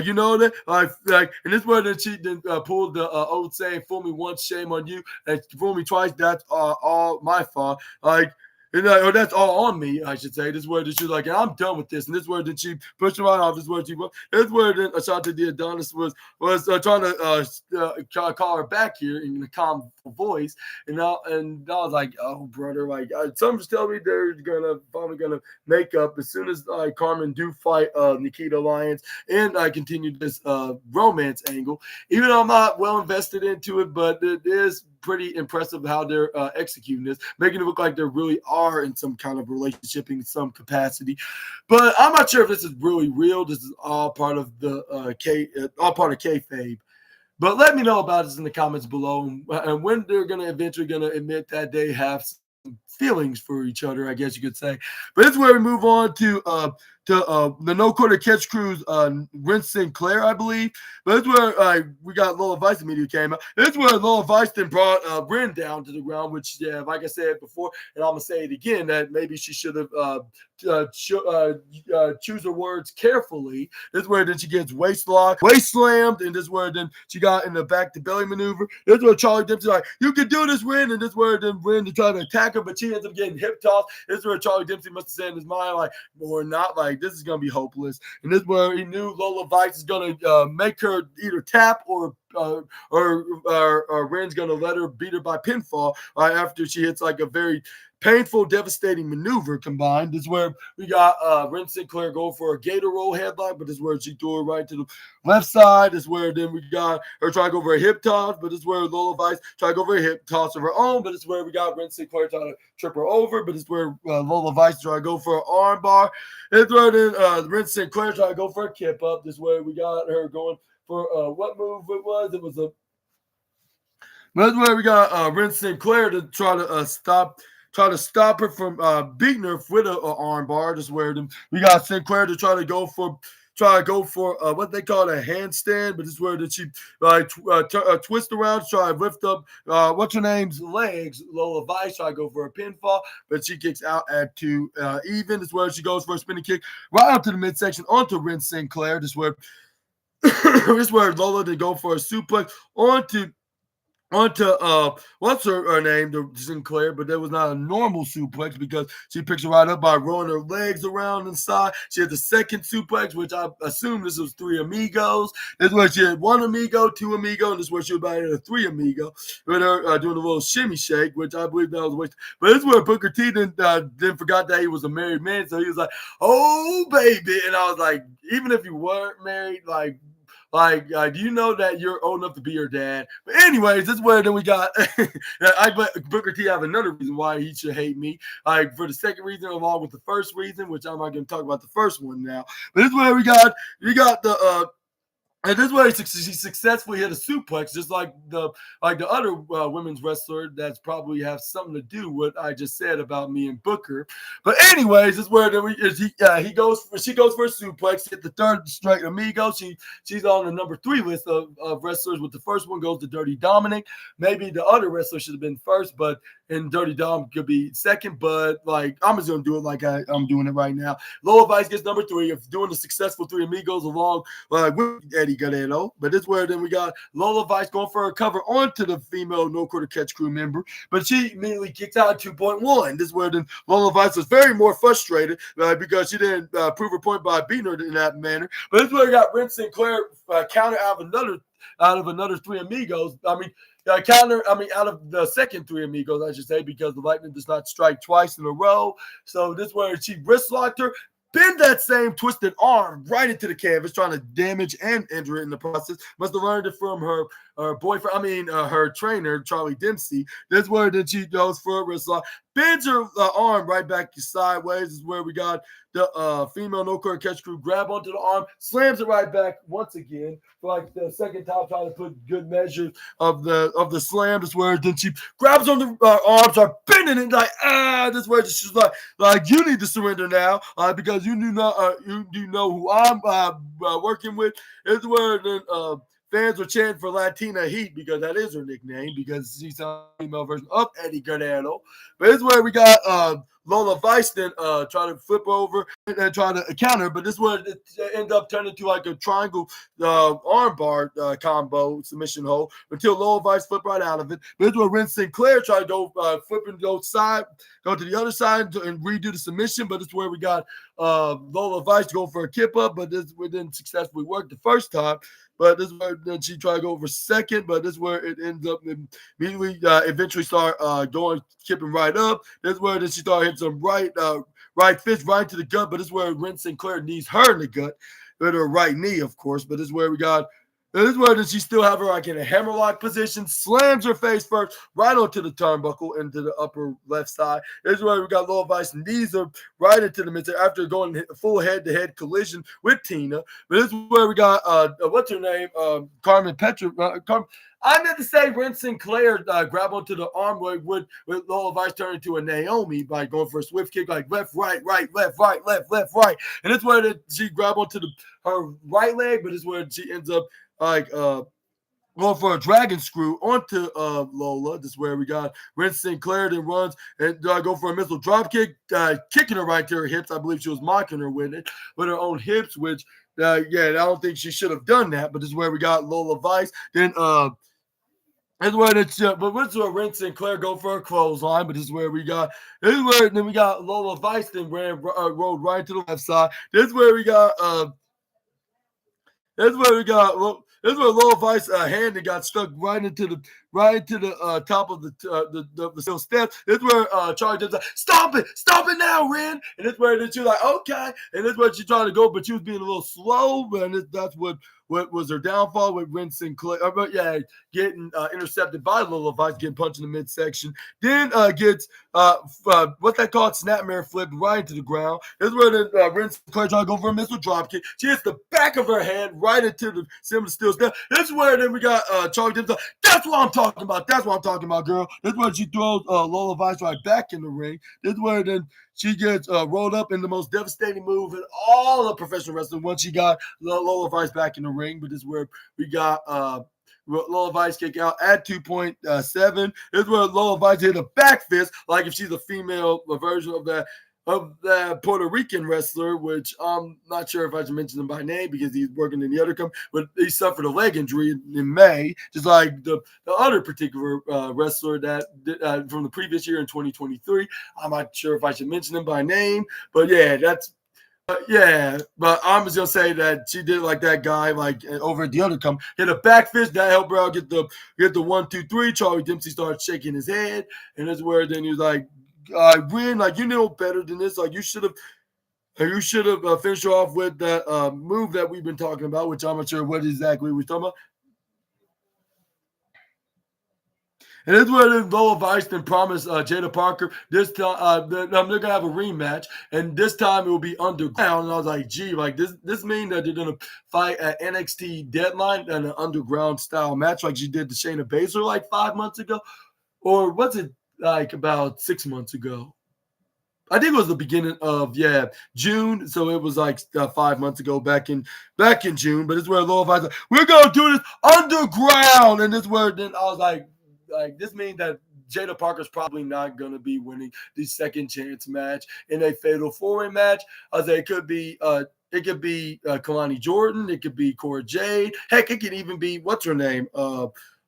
you know that, and this where then she then pulled the old saying, "Fool me once, shame on you, and fool me twice, that's all my fault." Or that's all on me, I should say. This word that she was like, and I'm done with this. And this word that she pushed her right off. This word this word then Ashante Diadonis was trying to call her back here in a calm voice. And I was like, oh brother, like some just tell me they're probably gonna make up as soon as Carmen do fight Nikita Lyons and I continue this romance angle. Even though I'm not well invested into it, but it is pretty impressive how they're executing this, making it look like there really are in some kind of relationship in some capacity. But I'm not sure if this is really real. This is all part of the all part of kayfabe. But let me know about this in the comments below, and when they're eventually gonna admit that they have some feelings for each other, I guess you could say. But this is where we move on to the No Quarter Catch Crew's Ren Sinclair, I believe. But this is where we got Lola Vice immediately came out. This is where Lola Vice then brought Ren down to the ground, which, yeah, like I said before, and I'm going to say it again, that maybe she should have choose her words carefully. This is where then she gets waist locked, waist slammed, and this is where then she got in the back to belly maneuver. This is where Charlie Dempsey's like, you can do this, Ren, and this is where then Ren to try to attack her, but she ends up getting hip tossed. This is where Charlie Dempsey must have said in his mind, like, or not, like, this is going to be hopeless. And this is where he knew Lola Vice is going to make her either tap or Ren's going to let her beat her by pinfall after she hits like a very painful, devastating maneuver combined. This is where we got Ren Sinclair go for a gator roll headlock, but this is where she threw her right to the left side. This is where then we got her trying to go for a hip toss, but this is where Lola Vice tried to go for a hip toss of her own, but this is where we got Ren Sinclair trying to trip her over, but this is where Lola Vice trying to go for an arm bar. This is where then Ren Sinclair trying to go for a kip up. This is where we got her going for what move it was. It was a. That's where we got Ren Sinclair to try to try to stop her from beating her with a arm bar. Just where we got Sinclair to try to go for what they call a handstand, but this is where that she twist around, try to lift up what's her name's legs. Lola Vice try to go for a pinfall, but she kicks out at 2 even. This is where she goes for a spinning kick right up to the midsection onto Ren Sinclair. This is where this is where Lola did go for a suplex onto what's her name, the Sinclair, but that was not a normal suplex because she picks her right up by rolling her legs around inside. She had the second suplex, which I assume this was 3 amigos. This is where she had 1 amigo, 2 amigo, and this is where she was about a 3 amigo with her doing a little shimmy shake, which I believe that was a waste. But this is where Booker T then forgot that he was a married man, so he was like, "Oh baby," and I was like, even if you weren't married, do you know that you're old enough to be your dad? But anyways, this is where then we got Booker T have another reason why he should hate me. For the second reason, along with the first reason, which I'm not going to talk about the first one now. But this is where we got the and this is where she successfully hit a suplex, just like the other women's wrestler that's probably have something to do with what I just said about me and Booker. But anyways, this is where she goes for a suplex, hit the third straight amigo. She's on the number 3 list of wrestlers. With the first one goes to Dirty Dominic. Maybe the other wrestler should have been first, but and Dirty Dom could be second. But I'm just gonna do it like I'm doing it right now. Lola Vice gets number 3 of doing the successful 3 amigos along with Eddie Guerrero. But this where then we got Lola Vice going for a cover onto the female No Quarter Catch crew member, but she immediately kicks out at 2.1. This is where then Lola Vice was very more frustrated because she didn't prove her point by beating her in that manner. But this is where we got Ren Sinclair counter out of another 3 amigos. Out of the second 3 amigos, I should say, because the Lightning does not strike twice in a row. So this is where she wrist locked her, bend that same twisted arm right into the canvas, trying to damage and injure it in the process. Must have learned it from her boyfriend, her trainer, Charlie Dempsey. This is where then she goes for a wrist lock, bends her arm right back sideways. This is where we got the female No Quarter Catch crew grab onto the arm, slams it right back once again for the second time, trying to put good measure of the slam. This is where then she grabs on the arms, are bending it this is where she's like you need to surrender now because you do know who I'm working with. This is where then fans were chanting for Latina Heat because that is her nickname because she's a female version of Eddie Guerrero. But this is where we got Lola Vice then try to flip over and try to counter, but this is where it ended up turning into like a triangle armbar combo submission hold until Lola Vice flipped right out of it. But this is where Ren Sinclair tried to go flip and go to the other side and redo the submission, but this is where we got Lola Vice to go for a kip up, but this didn't successfully work the first time. But this is where then she tried to go over second, but this is where it ends up immediately eventually start kipping right up. This is where then she started hitting some right fist right to the gut, but this is where Ren Sinclair knees her in the gut with her right knee, of course. But this is where we got this is where she still have her in a hammerlock position, slams her face first right onto the turnbuckle into the upper left side. This is where we got Lola Vice knees her right into the midsection after going full head-to-head collision with Tina. But this is where we got what's her name? Carmen Petra. I meant to say Ren Sinclair grab onto the arm with Lola Vice turn into a Naomi by going for a swift kick like left, right, left, right. And it's where she grab onto her right leg, but it's where she ends up going for a dragon screw onto Lola. This is where we got Ren Sinclair then runs and go for a missile drop kick, kicking her right to her hips. I believe she was mocking her with her own hips, which I don't think she should have done that. But this is where we got Lola Vice. Then that's where Ren Sinclair go for a clothesline, but this is where we got. This is where then we got Lola Vice then rolled right to the left side. This is where we got. This is where Lola Vice hand got stuck right into the top of the steel steps. This is where Charlie just like, stop it now, Ren. And this is where she was like, okay. And this is where she tried to go, but she was being a little slow. And that's what what was her downfall with Vince Sinclair. But yeah, getting intercepted by Lola Vice, getting punched in the midsection. Then gets what they call snapmare flip right into the ground. This is where the Vince Sinclair trying to go for a missile drop kick. She hits the back of her head right into the Simba Steel step. This is where then we got Charlie Dempsey. That's what I'm talking about. That's what I'm talking about, girl. This is where she throws Lola Vice right back in the ring. This is where then she gets rolled up in the most devastating move in all of professional wrestling once she got Lola Vice back in the ring. But this is where we got Lola Vice kick out at 2.7. This is where Lola Vice hit a back fist, like if she's a female version of that Puerto Rican wrestler, which I'm not sure if I should mention him by name because he's working in the other company, but he suffered a leg injury in May, just like the other particular wrestler that from the previous year in 2023. I'm not sure if I should mention him by name, but yeah, but I'm just gonna say that she did like that guy, like over at the other company, hit a back fist that helped her out get the 1-2-3. Charlie Dempsey started shaking his head, and that's where then he was like, "I win, like you know better than this. Like you should have finished her off with that move that we've been talking about, which I'm not sure what exactly we're talking about." And this is where Lola Vice then promised Jada Parker this time they're gonna have a rematch, and this time it will be underground. And I was like, gee, like this means that they're gonna fight at NXT Deadline in an underground style match, like she did to Shayna Baszler like 5 months ago, or what's it like about 6 months ago? I think it was the beginning of June, so it was like 5 months ago, back in June. But it's where Lola Vice like, we're gonna do this underground, and this where then I was like this means that Jada Parker's probably not gonna be winning the second chance match in a fatal four-way match. I was like, it could be Kalani Jordan, it could be Cora Jade, heck, it could even be what's her name,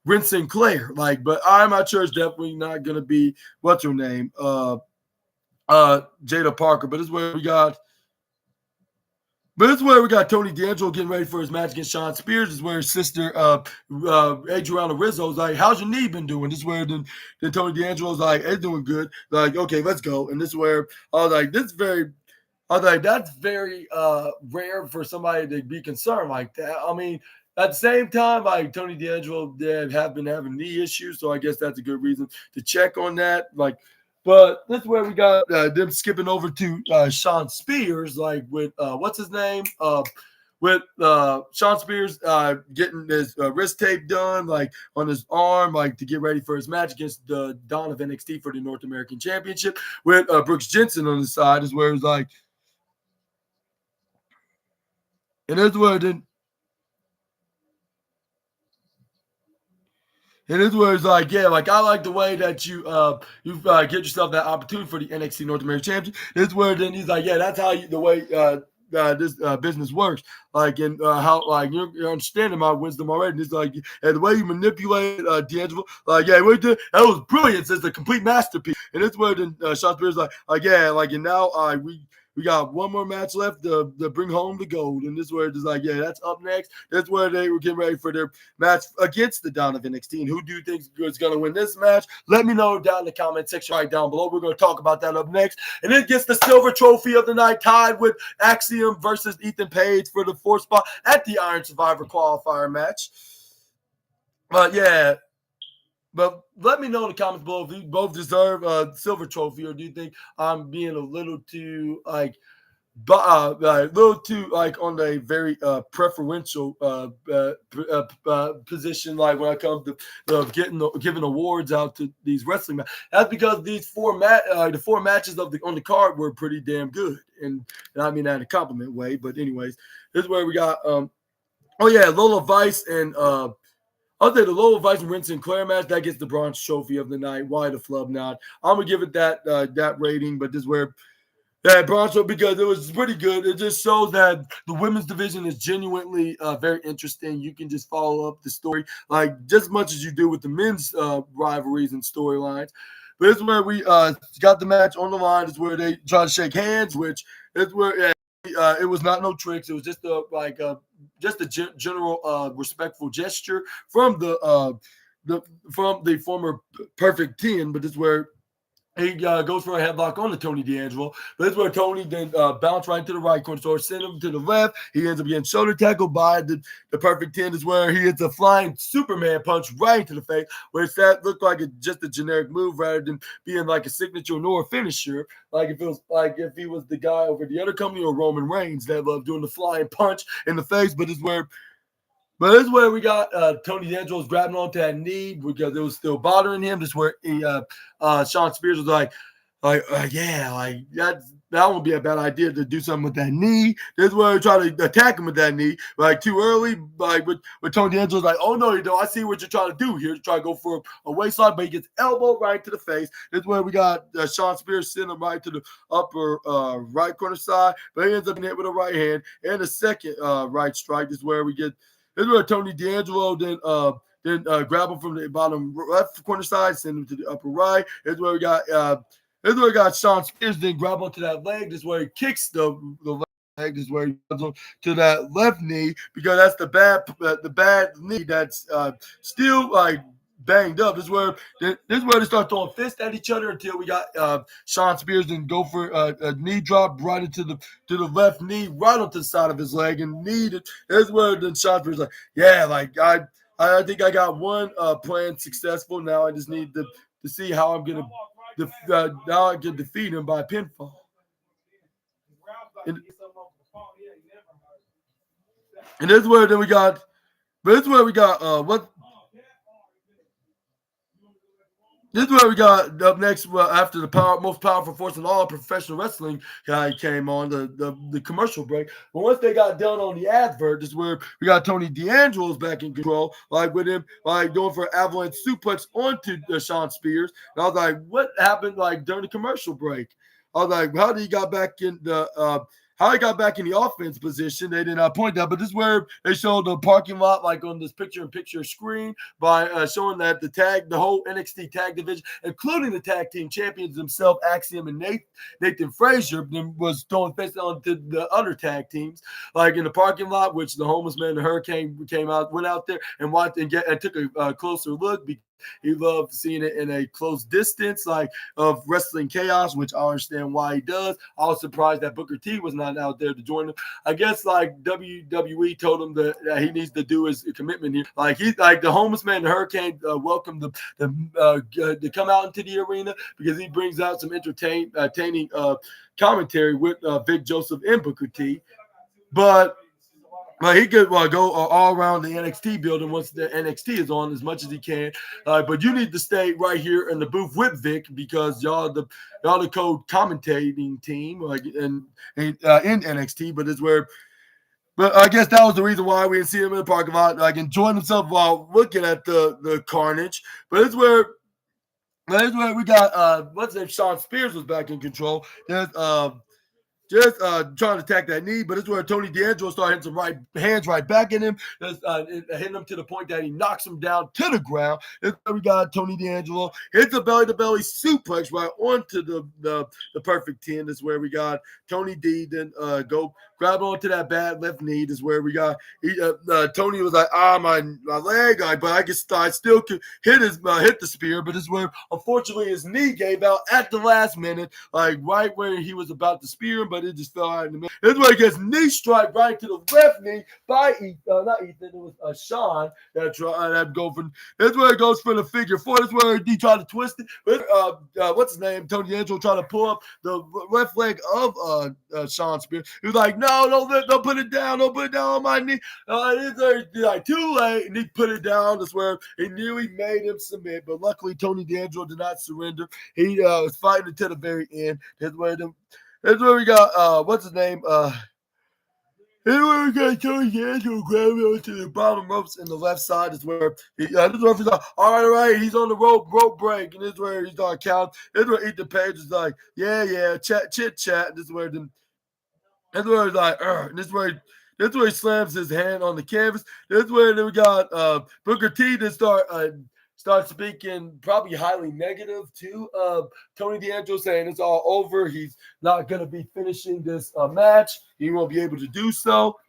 Ren Sinclair. Like, but I'm not sure it's definitely not gonna be what's her name, Jada Parker. But this is where we got Tony D'Angelo getting ready for his match against Shawn Spears. This is where his sister Adriana Rizzo is like, how's your knee been doing? This is where then Tony D'Angelo's like, it's doing good. Like, okay, let's go. And this is where I was like, that's very rare for somebody to be concerned like that. I mean, at the same time, like Tony D'Angelo have been having knee issues, so I guess that's a good reason to check on that. Like, but this is where we got them skipping over to Shawn Spears, like with what's his name? With Shawn Spears getting his wrist tape done, like on his arm, like to get ready for his match against the Dawn of NXT for the North American Championship. With Brooks Jensen on the side, is where it's like, and that's where then. And this was like, yeah, like I like the way that you get yourself that opportunity for the NXT North American Championship. This is where then he's like, yeah, that's how the way this business works. Like, and how like you're understanding my wisdom already. And it's like, and the way you manipulate D'Angelo, like, yeah, that was brilliant. It's a complete masterpiece. And this where then Shawn Spears like, yeah, like, and now we got one more match left to bring home the gold. And this is where it's like, yeah, that's up next. That's where they were getting ready for their match against the Dawn of NXT. And who do you think is going to win this match? Let me know down in the comment section right down below. We're going to talk about that up next. And it gets the silver trophy of the night, tied with Axiom versus Ethan Page for the fourth spot at the Iron Survivor qualifier match. But yeah. But let me know in the comments below if you both deserve a silver trophy, or do you think I'm being a little too like on a very preferential position, like when I come to giving awards out to these wrestling matches. That's because these the four matches on the card were pretty damn good, and I mean that in a compliment way. But anyways, this is where we got Lola Vice and I'll say the Lola Vice and Ren Sinclair match, that gets the bronze trophy of the night. Why the flub not? I'm gonna give it that rating, but this is where that bronze trophy, because it was pretty good. It just shows that the women's division is genuinely very interesting. You can just follow up the story like just as much as you do with the men's rivalries and storylines. But this is where we got the match on the line. This is where they try to shake hands, which is where it was not no tricks. It was just a general respectful gesture from the former Perfect 10. But this is where He goes for a headlock on the Tony D'Angelo. But this is where Tony then bounced right to the right corner, so send him to the left. He ends up getting shoulder tackled by the perfect 10. Is where he hits a flying Superman punch right into the face, where that looked like just a generic move rather than being like a signature nor a finisher. Like if it was like if he was the guy over the other company or Roman Reigns that loved doing the flying punch in the face. But this is where we got Tony D'Angelo's grabbing onto that knee because it was still bothering him. This is where Sean Spears was yeah, like that would be a bad idea to do something with that knee. This is where we try to attack him with that knee, like too early. Like with Tony D'Angelo's like, oh no, you don't. I see what you're trying to do here. Try to go for a waistline, but he gets elbowed right to the face. This is where we got Sean Spears sending him right to the upper right corner side, but he ends up getting hit with a right hand and a second right strike. This is where we get. This is where Tony D'Angelo then grab him from the bottom left corner side, send him to the upper right. This is where we got Sean Spears then grab onto that leg. This is where he kicks the leg. This is where he goes to that left knee because that's the bad knee that's still like banged up. This is where they start throwing fists at each other until we got Sean Spears then go for a knee drop right into the left knee, right onto the side of his leg, and this is where then Sean Spears like, yeah, like I think I got one plan successful. Now I just need to see how I'm gonna now I can defeat him by pinfall. And this is where then we got. But this is where we got what. This is where we got up next after the most powerful force in all professional wrestling guy came on the commercial break. But once they got done on the advert, this is where we got Tony D'Angelo's back in control, like with him like going for an avalanche suplex onto Sean Spears. And I was like, what happened like during the commercial break? I was like, how did he got back in the how he got back in the offense position? They did not point that, but this is where they showed the parking lot, like on this picture-in-picture screen, by showing that the whole NXT tag division, including the tag team champions themselves, Axiom and Nathan Frazier, was throwing face on to the other tag teams, like in the parking lot, which the homeless man, the Hurricane, went out there and watched and took a closer look. He loved seeing it in a close distance, like of wrestling chaos, which I understand why he does. I was surprised that Booker T was not out there to join him. I guess like WWE told him that he needs to do his commitment here. Like the homeless man, the Hurricane, welcomed to come out into the arena because he brings out some entertaining commentary with Vic Joseph and Booker T. But he could go all around the NXT building once the NXT is on as much as he can. But you need to stay right here in the booth with Vic because y'all the co-commentating team in NXT. But it's where. But I guess that was the reason why we didn't see him in the parking lot, like enjoying himself while looking at the carnage. But it's where we got what's his name? Sean Spears was back in control. There's just trying to attack that knee, but it's where Tony D'Angelo started hitting some hands right back at him, hitting him to the point that he knocks him down to the ground. It's where we got Tony D'Angelo hits a belly-to-belly suplex right onto the perfect 10. This is where we got Tony D then go grab onto that bad left knee. This is where we got Tony was like, my leg, but I still could hit the spear, but this is where unfortunately his knee gave out at the last minute, like right where he was about to spear him, but it just fell out in the middle. This is where he gets knee strike right to the left knee by not Ethan, it was Sean that go for. This is where it goes for the figure four. This is where he tried to twist it. But, what's his name? Tony D'Angelo trying to pull up the left leg of Sean Spears. He was like, no, don't put it down. Don't put it down on my knee. It's like too late, and he put it down. That's where he knew he made him submit, but luckily Tony D'Angelo did not surrender. He was fighting until the very end. That's where we got what's his name? This is where we got Tony D'Angelo grabbing onto the bottom ropes in the left side. Is where this is where he's like, all right, he's on the rope break, and this is where he's on count. This is where Ethan Page is like, yeah, chit chat. This is where he's like, and this is where he slams his hand on the canvas. This is where then we got Booker T to start speaking probably highly negative to Tony D'Angelo, saying it's all over. He's not going to be finishing this match. He won't be able to do so.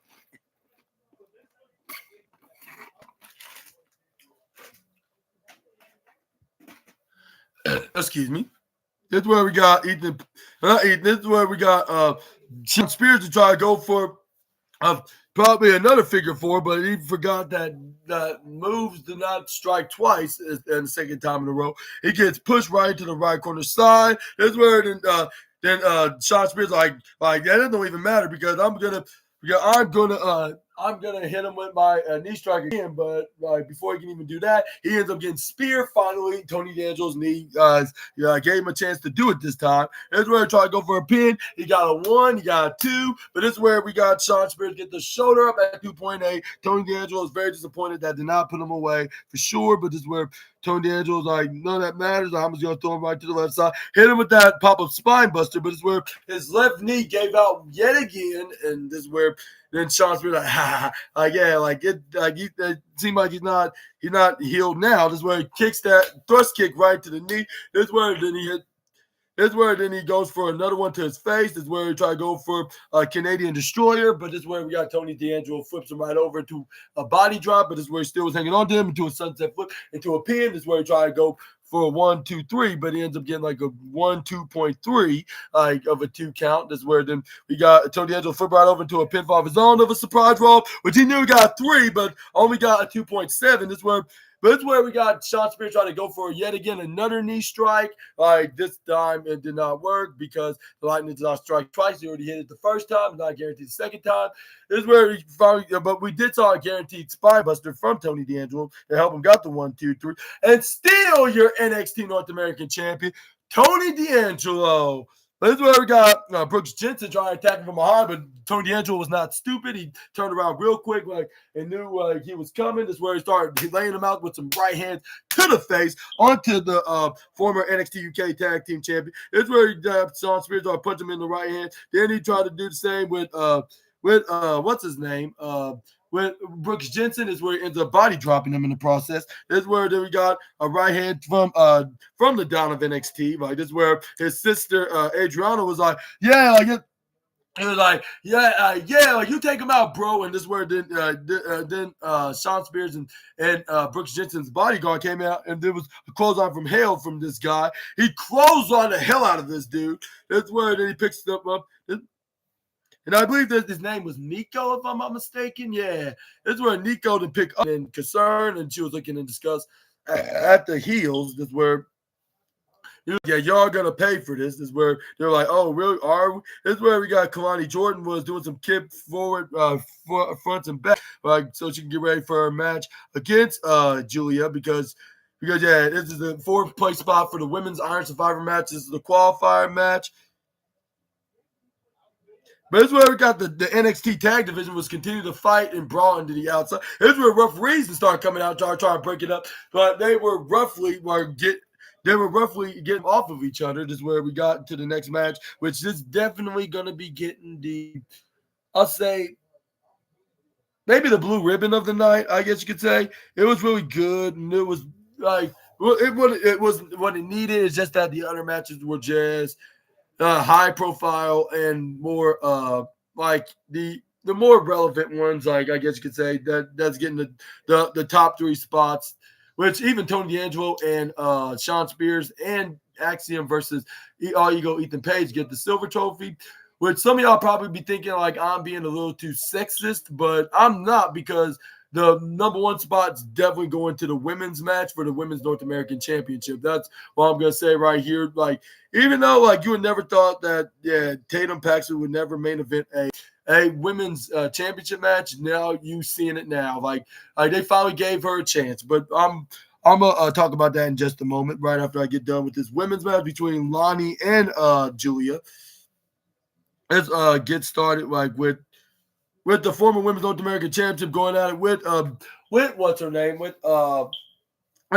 Excuse me. This is where we got Ethan. This is where we got Sean Spears to try to go for probably another figure four, but he forgot that moves do not strike twice and the second time in a row. He gets pushed right into the right corner side. This is where then Sean Spears like that don't even matter because I'm gonna hit him with my knee strike again, but before he can even do that, he ends up getting speared. Finally, Tony D'Angelo's knee gave him a chance to do it this time. This is where he tried to go for a pin. He got a 1, he got a 2, but this is where we got Sean Spears get the shoulder up at 2.8. Tony D'Angelo is very disappointed that did not put him away for sure, but this is where Tony D'Angelo's like, none of that matters. I'm just going to throw him right to the left side. Hit him with that pop-up spine buster, but it's where his left knee gave out yet again, and this is where then Sean Spears like, ha, it seemed like he's not healed now. This is where he kicks that thrust kick right to the knee. This is where then he goes for another one to his face. This is where he tried to go for a Canadian Destroyer, but this is where we got Tony D'Angelo flips him right over to a body drop, but this is where he still was hanging on to him into a sunset flip, into a pin. This is where he tried to go for a 1, 2, 3, but he ends up getting like a 1, 2.3 of a 2 count. This is where then we got Tony D'Angelo flip right over into a pinfall of his own of a surprise roll, which he knew he got a 3, but only got a 2.7. This is where we got Sean Spears trying to go for yet again another knee strike. This time it did not work because the Lightning did not strike twice. He already hit it the first time, not guaranteed the second time. This is where he finally, but we did saw a guaranteed spine buster from Tony D'Angelo to help him got the 1, 2, 3, and still your NXT North American champion, Tony D'Angelo. But this is where we got Brooks Jensen trying to attack him from behind, but Tony D'Angelo was not stupid. He turned around real quick, and knew he was coming. This is where he started laying him out with some right hands to the face onto the former NXT UK Tag Team Champion. This is where Sean Spears tried to punch him in the right hand. Then he tried to do the same with what's his name? With Brooks Jensen is where he ends up body dropping him in the process. This is where then we got a right hand from the Dawn of NXT. Like this is where his sister Adriana was like, yeah, like it was like, like you take him out, bro. And this is where then Sean Spears and Brooks Jensen's bodyguard came out, and there was a clothesline from hell from this guy. He clotheslined the hell out of this dude. That's where then he picks it up. And I believe that his name was Nico, if I'm not mistaken. Yeah, this is where Nico to pick up and concern, and she was looking and discuss at the heels. This is where, y'all gonna pay for this. This is where they're like, oh, really? Are we? This is where we got Kalani Jordan was doing some kick forward, fronts and back, so she can get ready for her match against Julia because this is the 4th place spot for the women's Iron Survivor match. This is the qualifier match. But this is where we got the NXT tag division was continuing to fight and brawl into the outside. This is where referees start coming out trying to break it up, but they were roughly getting off of each other. This is where we got to the next match, which is definitely going to be getting I'll say, maybe the blue ribbon of the night, I guess you could say. It was really good, and it was like, it was what it needed. It's just that the other matches were just high profile and more the more relevant ones, like I guess you could say that's getting the top 3 spots, which even Tony D'Angelo and Sean Spears and Axiom versus All Ego Ethan Page get the silver trophy, which some of y'all probably be thinking like I'm being a little too sexist, but I'm not, because the number 1 spot's definitely going to the women's match for the Women's North American Championship. That's what I'm going to say right here. Like, even though, like, you would never thought that, Tatum Paxton would never main event a women's championship match, now you seeing it now. Like they finally gave her a chance. But I'm going to talk about that in just a moment, right after I get done with this women's match between Lonnie and Julia. Let's get started, like, with the former Women's North American Championship going at it with what's her name, with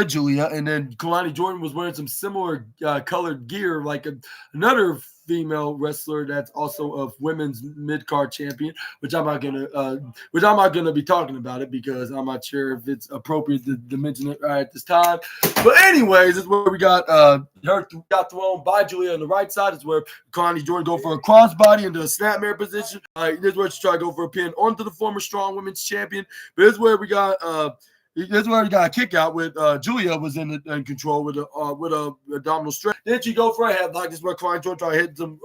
Julia, and then Kalani Jordan was wearing some similar colored gear, like another female wrestler that's also a women's mid-card champion, which I'm not gonna be talking about it because I'm not sure if it's appropriate to mention it right at this time. But anyways, this is where we got her got thrown by Julia on the right side. It's where Kalani Jordan go for a crossbody into a snapmare position. This is where she try to go for a pin onto the former strong women's champion. But this is where we got That's where he got a kick out with Julia was in control with a abdominal stretch. Then she go for a headlock. This is where Klein Jordan tried to hit some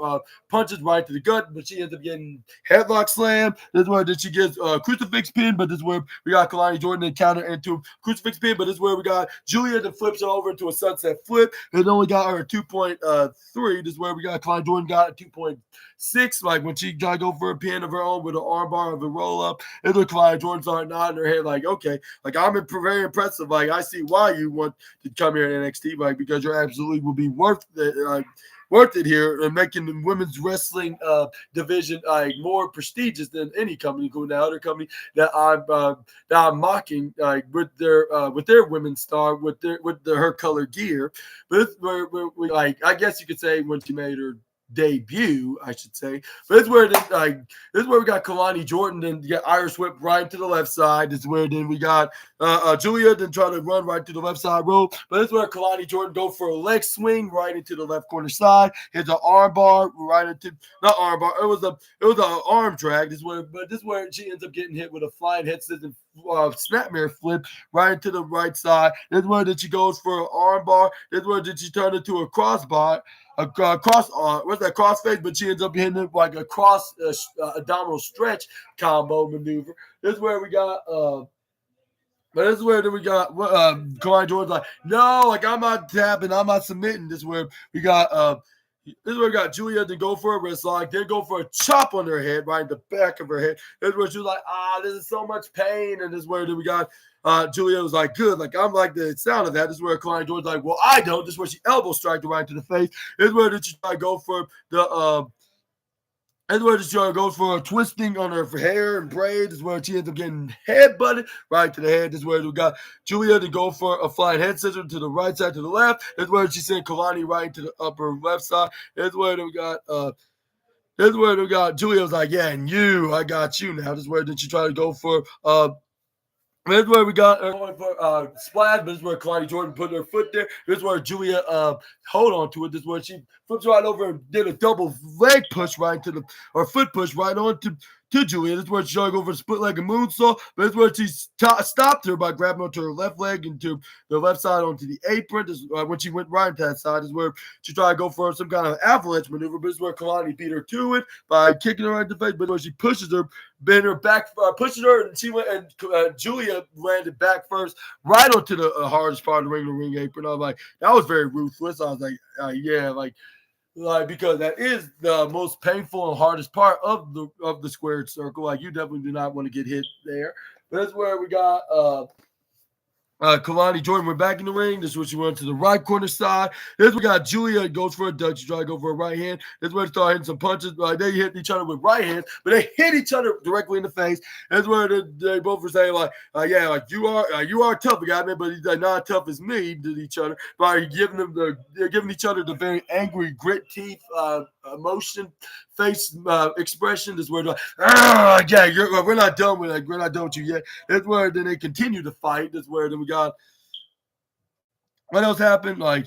punches right to the gut, but she ends up getting headlock slam. This is where she gets crucifix pin, but this is where we got Kalani Jordan and counter into crucifix pin, but this is where we got Julia that flips her over into a sunset flip. It only got her a 2.3. This is where we got Kalani Jordan got a 2.6. Like when she tried to go for a pin of her own with an armbar of a roll up, and the Kalani Jordan started nodding her head like, okay, like I'm very impressive. Like I see why you want to come here in NXT, like because you absolutely will be worth it here and making the women's wrestling division more prestigious than any company, including the other company that I'm mocking with their women's star with her color gear. But we, like I guess you could say when she made her debut, I should say. But this is where this is where we got Kalani Jordan and get Irish whip right to the left side. This is where then we got Julia then try to run right to the left side rope. But this is where Kalani Jordan go for a leg swing right into the left corner side. Hits an arm bar right into not arm bar. It was an arm drag. This is where she ends up getting hit with a flying head scissors snapmare flip right into the right side. This is where that she goes for an arm bar. This is where that she turned into a crossbar. What's that crossface? But she ends up hitting it like a cross abdominal stretch combo maneuver. This is where we got. But this is where then we got Kalani Jordan's like, no, like I'm not tapping, I'm not submitting. This is where we got. This is where we got Julia to go for a wrist lock, then go for a chop on her head, right in the back of her head. This is where she was like, this is so much pain. And this is where then we got Julia was like, good. Like, I'm like the sound of that. This is where Kalani Jordan's like, well, I don't. This is where she elbow striked her right to the face. This is where then she tried to go for the This is where she goes for a twisting on her hair and braid. This is where she ends up getting headbutted right to the head. This is where we got Julia to go for a flying head scissor to the right side to the left. This is where she sent Kalani right into the upper left side. This is where we got Julia was like, yeah, and I got you now. This is where did she try to go for this is where we got going for splash, but this is where Kalani Jordan put her foot there. This is where Julia hold on to it. This is where she flips right over and did a double leg push right to foot push right on to Julia. This is where she tried to go for a split leg and moonsault, but this is where she stopped her by grabbing onto her left leg into the left side onto the apron. This, when she went right into that side, is where she tried to go for some kind of avalanche maneuver, but this is where Kalani beat her to it by kicking her right in the face, but when she pushes her, bend her back, pushes her, and she went, and Julia landed back first right onto the hardest part of the ring apron. I was like, that was very ruthless. I was like, yeah, like because that is the most painful and hardest part of the squared circle. Like you definitely do not want to get hit there. But that's where we got Kalani Jordan. We're back in the ring. This is what she went to the right corner side. This we got Julia goes for a duck. She tried to go for a right hand. This is where they start hitting some punches. They hit each other with right hands, but they hit each other directly in the face. That's where they both were saying like, yeah, like you are a tough guy, man, but he's not as tough as me to each other. By they're giving each other the very angry grit teeth emotion face expression. This is where they're like, yeah, we're not done with it. We're not done with you yet. That's where then they continue to fight. That's where then we got what else happened? Like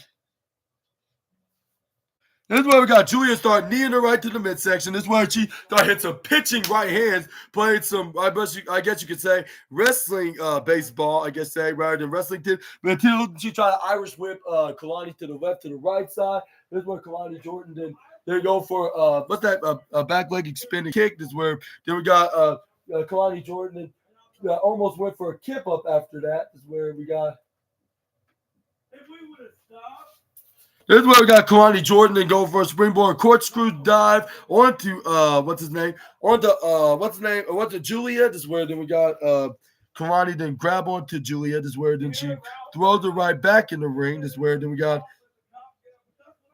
this is where we got Julia start kneeing her right to the midsection. This is where she started hitting some pitching right hands, playing some, I guess you could say, wrestling baseball, I guess rather than wrestling tip. But until she tried to Irish whip Kalani to the left, to the right side. This is where Kalani Jordan then they go for a back leg spinning kick. This is where then we got Kalani Jordan and almost went for a kip up after that. This is where we got. If we would have stopped. This is where we got Kalani Jordan and go for a springboard corkscrew dive onto onto Julia. This is where then we got Kalani then grab onto Julia. This is where then she throws her right back in the ring. This is where then we got.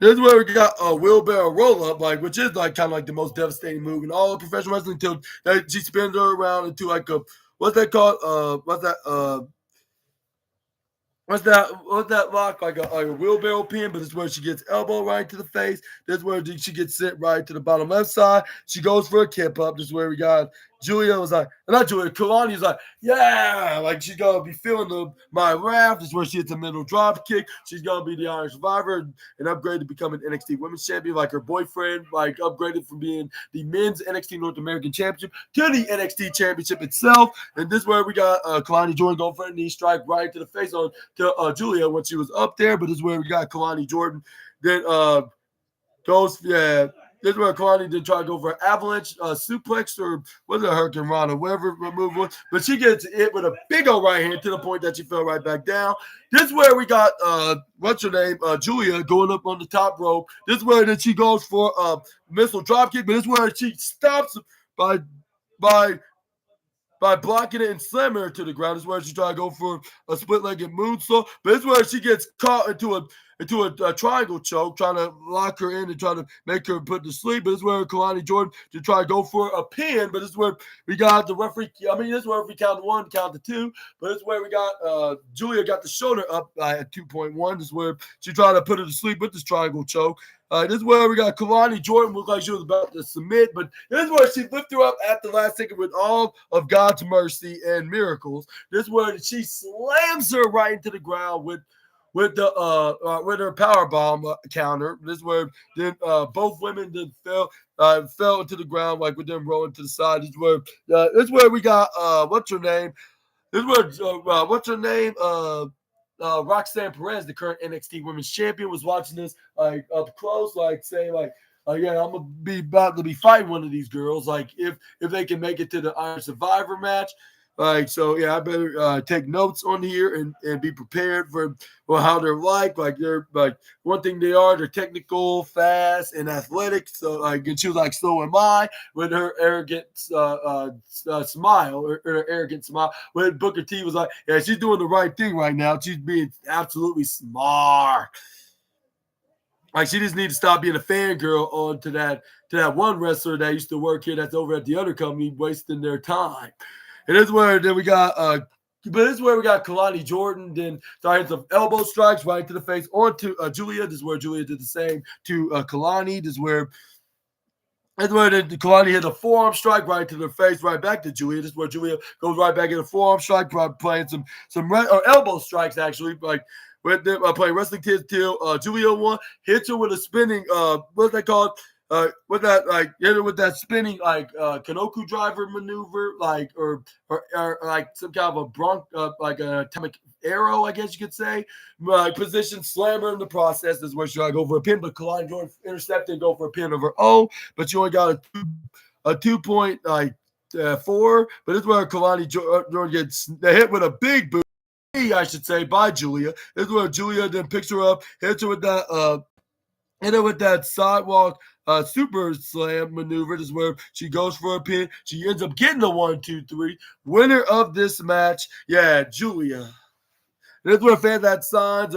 This is where we got a wheelbarrow roll up, like which is like kind of like the most devastating move in all of professional wrestling. Until she spins her around into like a what's that called? What's that lock? Like a wheelbarrow pin, but it's where she gets elbow right to the face. This is where she gets sent right to the bottom left side. She goes for a kip up. This is where we got Julia was like, not Julia, Kalani was like, yeah, like she's gonna be feeling my wrath. This is where she hits a middle drop kick. She's gonna be the Iron Survivor and upgrade to become an NXT Women's Champion, like her boyfriend, like upgraded from being the men's NXT North American Championship to the NXT Championship itself. And this is where we got Kalani Jordan going for a knee strike right to the face on to Julia when she was up there. But this is where we got Kalani Jordan then goes, yeah. This is where Kalani did try to go for an avalanche suplex or was it a Hurricane Rana, whatever move was. But she gets hit with a big old right hand to the point that she fell right back down. This is where we got, what's her name, Julia going up on the top rope. This is where then she goes for a missile dropkick, but this is where she stops by blocking it and slamming her to the ground. This is where she tried to go for a split-legged moonsault. But this is where she gets caught into a triangle choke, trying to lock her in and try to make her put to sleep. But this is where Kalani Jordan to try to go for a pin. But this is where we got the referee. I mean, this is where we count to one, count to two. But this is where we got Julia got the shoulder up at 2.1. This is where she tried to put her to sleep with this triangle choke. This is where we got Kalani Jordan looked like she was about to submit, but this is where she lifted her up at the last second with all of God's mercy and miracles. This is where she slams her right into the ground with her power bomb counter. This is where then both women then fell into the ground like with them rolling to the side. This is where we got what's her name? This is where what's her name? Roxanne Perez, the current NXT Women's Champion, was watching this like up close, like saying like, yeah, I'm gonna be about to be fighting one of these girls, like if they can make it to the Iron Survivor match. Like, so yeah, I better take notes on here and be prepared for how they're like. Like they're like one thing they're technical, fast, and athletic. So like, and she was like, so am I, with her arrogant smile, or her arrogant smile. When Booker T was like, yeah, she's doing the right thing right now. She's being absolutely smart. Like she just needs to stop being a fangirl on to that one wrestler that used to work here that's over at the other company wasting their time. And this is where then we got Kalani Jordan then started some elbow strikes right to the face onto Julia. This is where Julia did the same to Kalani. This is where Kalani hit a forearm strike right to the face, right back to Julia. This is where Julia goes right back in a forearm strike, playing some elbow strikes actually, like with them playing wrestling kids till Julia won, hits her with a spinning what's that called? With that, like, hit her with that spinning, like, Kanoku driver maneuver, like, or like some kind of a like an atomic arrow, I guess you could say. Position slammer in the process is where she tried to go for a pin, but Kalani Jordan intercepted and go for a pin of her own, but she only got a 2.4. But this is where Kalani Jordan gets hit with a big boot, I should say, by Julia. This is where Julia then picks her up, hits her with that sidewalk super slam maneuver. This is where she goes for a pin. She ends up getting the 1, 2, 3. Winner of this match, yeah, Julia. This is where fans had signs